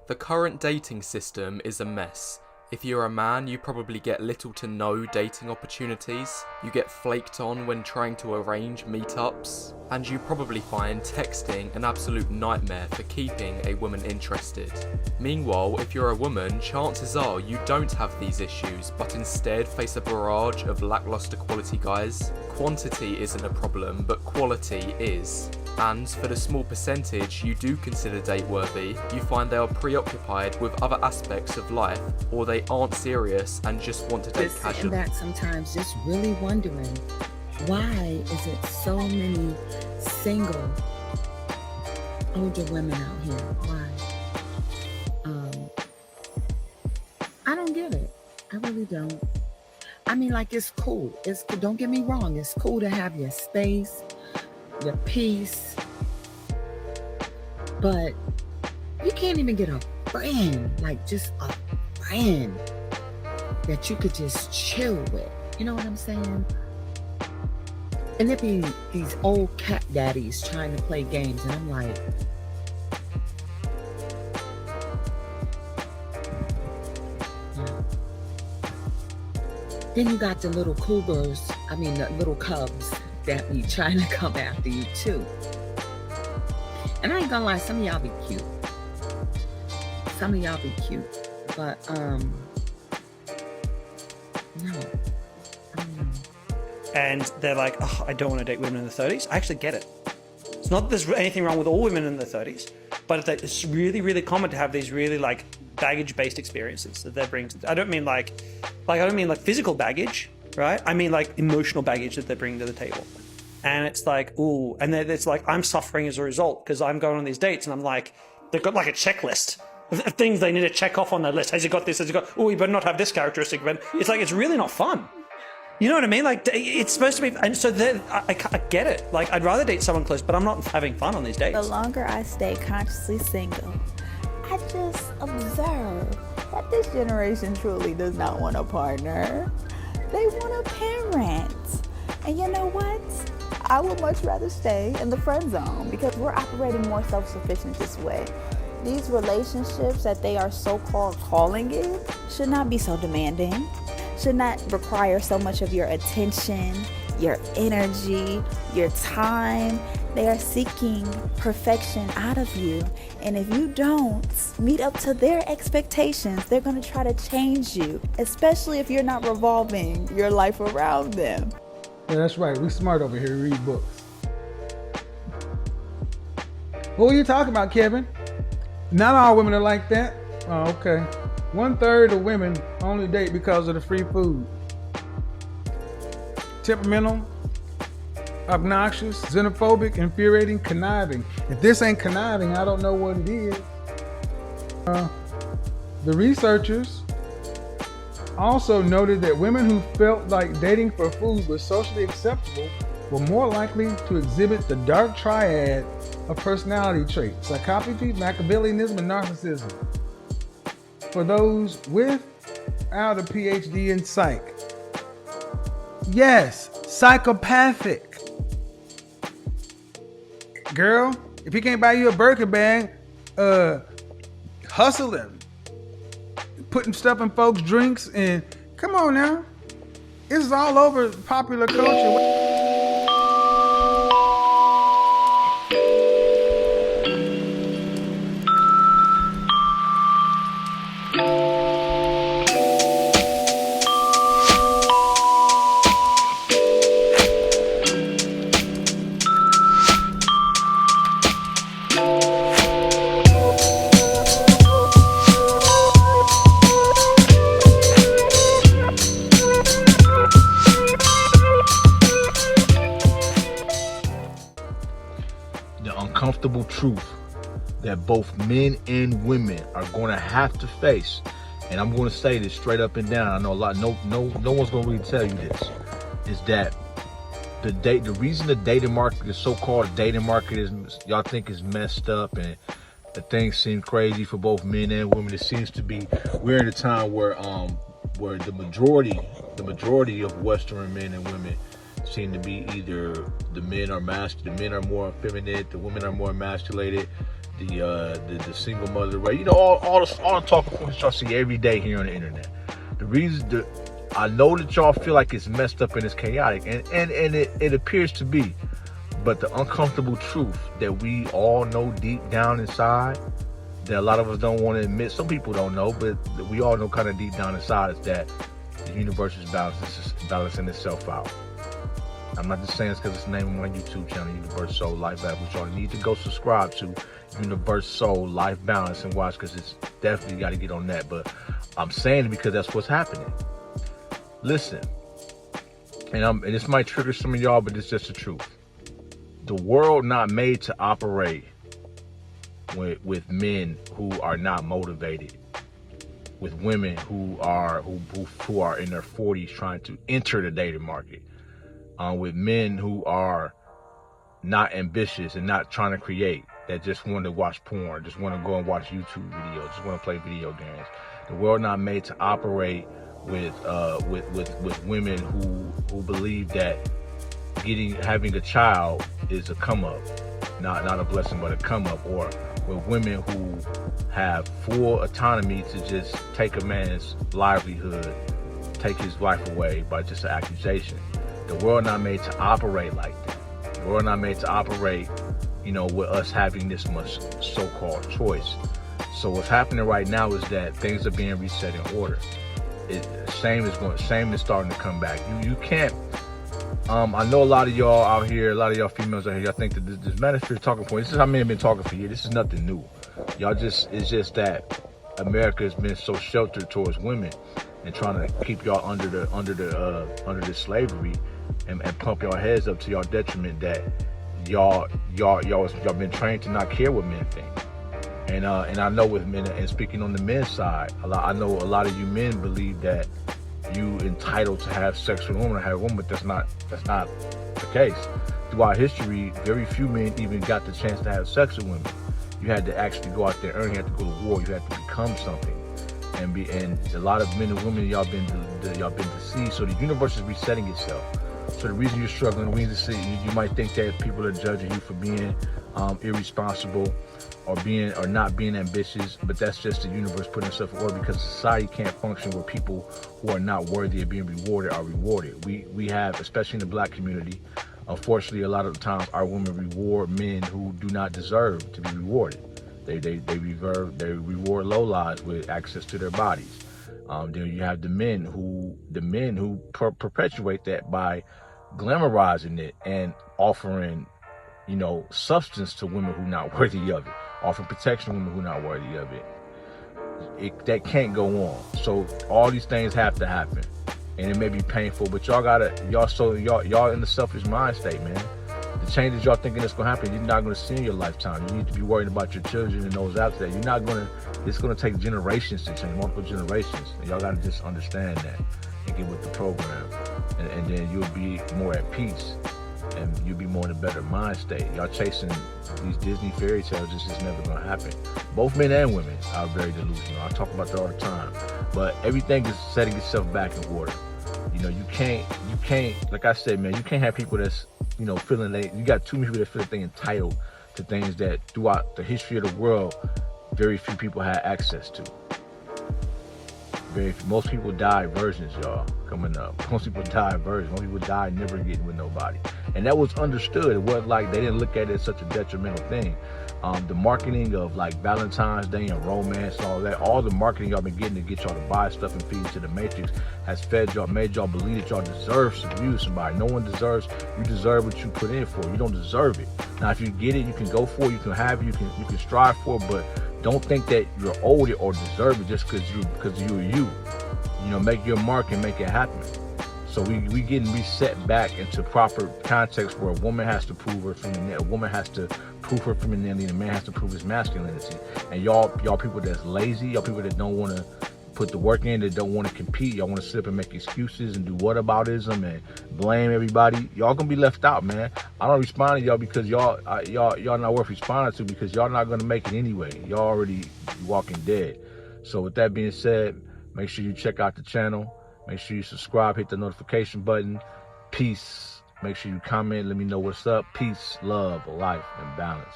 The current dating system is a mess. If you're a man, you probably get little to no dating opportunities, you get flaked on when trying to arrange meetups, and you probably find texting an absolute nightmare for keeping a woman interested. Meanwhile, if you're a woman, chances are you don't have these issues, but instead face a barrage of lackluster quality guys. Quantity isn't a problem, but quality is. And for the small percentage you do consider date-worthy, you find they are preoccupied with other aspects of life, or they aren't serious and just want to date casually. Sitting back sometimes just really wondering, why is it so many single older women out here? Why? I don't get it. I really don't. I mean, like, it's cool. Don't get me wrong. It's cool to have your space, your peace, but you can't even get a friend, like just a friend that you could just chill with. You know what I'm saying? And there be these old cat daddies trying to play games, and I'm like, yeah. Then you got the little cougars, the little cubs that be trying to come after you too. And I ain't gonna lie, some of y'all be cute. But no. I don't know. And they're like, oh, I don't want to date women in the 30s. I actually get it. It's not that there's anything wrong with all women in their 30s, but it's really, really common to have these really like baggage-based experiences that they bring to. I don't mean like physical baggage, right? I mean like emotional baggage that they bring to the table. And it's like, ooh, and then it's like, I'm suffering as a result because I'm going on these dates and I'm like, they've got like a checklist of things they need to check off on their list. Has he got this? Has he got, oh, you better not have this characteristic. But it's like, it's really not fun. You know what I mean? Like, it's supposed to be, and so I get it. Like, I'd rather date someone close, but I'm not having fun on these dates. The longer I stay consciously single, I just observe that this generation truly does not want a partner. They want a parent. And you know what? I would much rather stay in the friend zone because we're operating more self-sufficient this way. These relationships that they are so-called calling it should not be so demanding, should not require so much of your attention, your energy, your time. They are seeking perfection out of you. And if you don't meet up to their expectations, they're going to try to change you, especially if you're not revolving your life around them. Yeah, that's right. We smart over here. We read books. What are you talking about, Kevin? Not all women are like that. Oh, okay. 1/3 of women only date because of the free food. Temperamental, obnoxious, xenophobic, infuriating, conniving. If this ain't conniving, I don't know what it is. The researchers also noted that women who felt like dating for food was socially acceptable were more likely to exhibit the dark triad of personality traits: psychopathy, Machiavellianism, and narcissism. For those without a PhD in psych. Yes, psychopathic. Girl, if he can't buy you a Birkin bag, hustling, putting stuff in folks' drinks, and come on now. This is all over popular culture. Uncomfortable truth that both men and women are going to have to face, and I'm going to say this straight up and down. I know no one's going to really tell you this, is that the reason the dating market, the so-called dating market, is y'all think is messed up and the things seem crazy for both men and women. It seems to be we're in a time where the majority of Western men and women seem to be either the men are more effeminate, the women are more emasculated, the single mother rate, you know, all the talking points y'all see every day here on the internet. The reason I know that y'all feel like it's messed up and it's chaotic, and it appears to be, but the uncomfortable truth that we all know deep down inside, that a lot of us don't want to admit, some people don't know, but we all know kind of deep down inside, is that the universe is balancing itself out. I'm not just saying it's because it's the name of my YouTube channel, Universoul Life Balance, which y'all need to go subscribe to, Universoul Life Balance, and watch, because it's definitely got to get on that. But I'm saying it because that's what's happening. Listen, and this might trigger some of y'all, but it's just the truth. The world not made to operate with men who are not motivated, with women who are in their 40s trying to enter the dating market, with men who are not ambitious and not trying to create, that just want to watch porn, just want to go and watch YouTube videos, just want to play video games. The world not made to operate with women who believe that having a child is a come up, not a blessing but a come up, or with women who have full autonomy to just take a man's livelihood, take his life away by just an accusation. The world not made to operate like that. The world not made to operate, you know, with us having this much so-called choice. So what's happening right now is that things are being reset in order. Shame is starting to come back. You can't. I know a lot of y'all out here, a lot of y'all females out here, y'all think that this manosphere talking point, this is how men have been talking for years. This is nothing new. It's just that America has been so sheltered towards women and trying to keep y'all under the slavery and pump y'all heads up to y'all detriment, that y'all been trained to not care what men think. And I know with men, and speaking on the men's side, I know a lot of you men believe that you entitled to have sex with a woman or have a woman, but that's not the case. Throughout history, very few men even got the chance to have sex with women. You had to actually go out there and earn, you had to go to war, you had to become something. And a lot of men and women, y'all been deceived. So the universe is resetting itself. So the reason you're struggling, the reason you might think that people are judging you for being irresponsible or not being ambitious, but that's just the universe putting itself in order, because society can't function where people who are not worthy of being rewarded are rewarded. We have, especially in the black community, unfortunately, a lot of the times our women reward men who do not deserve to be rewarded. They reward lowlives with access to their bodies. Then you have the men who perpetuate that by glamorizing it and offering, you know, substance to women who are not worthy of it, offering protection to women who are not worthy of it. That can't go on. So all these things have to happen, and it may be painful, but y'all in the selfish mind state, man. The changes y'all thinking that's gonna happen, you're not gonna see in your lifetime. You need to be worried about your children and those after that. It's gonna take generations to change, multiple generations. And y'all gotta just understand that and get with the program. And then you'll be more at peace, and you'll be more in a better mind state. Y'all chasing these Disney fairy tales, this is never gonna happen. Both men and women are very delusional. I talk about that all the time. But everything is setting itself back in order. You know, you can't, like I said, man, you can't have people that's, you know, feeling you got too many people that feel that they're entitled to things that throughout the history of the world, very few people had access to. Most people die virgins, y'all, coming up. Most people die virgins. Most people die never getting with nobody. And that was understood. It wasn't like they didn't look at it as such a detrimental thing. The marketing of like Valentine's Day and romance, all the marketing y'all been getting to get y'all to buy stuff and feed into the matrix has made y'all believe that y'all deserve to be with somebody. No one deserves, you deserve what you put in for. You don't deserve it. Now, if you get it, you can go for it, you can have it, you can strive for it, but don't think that you're owed it or deserve it just because you're you. You know, make your mark and make it happen. So we getting reset back into proper context where a woman has to prove her femininity, a woman has to prove her femininity, and a man has to prove his masculinity. And y'all people that's lazy, y'all people that don't want to put the work in, that don't want to compete, y'all want to sit up and make excuses and do whataboutism and blame everybody. Y'all gonna be left out, man. I don't respond to y'all because y'all not worth responding to, because y'all not gonna make it anyway. Y'all already walking dead. So with that being said, make sure you check out the channel. Make sure you subscribe, hit the notification button. Peace Make sure you comment. Let me know what's up. Peace, love, life, and balance.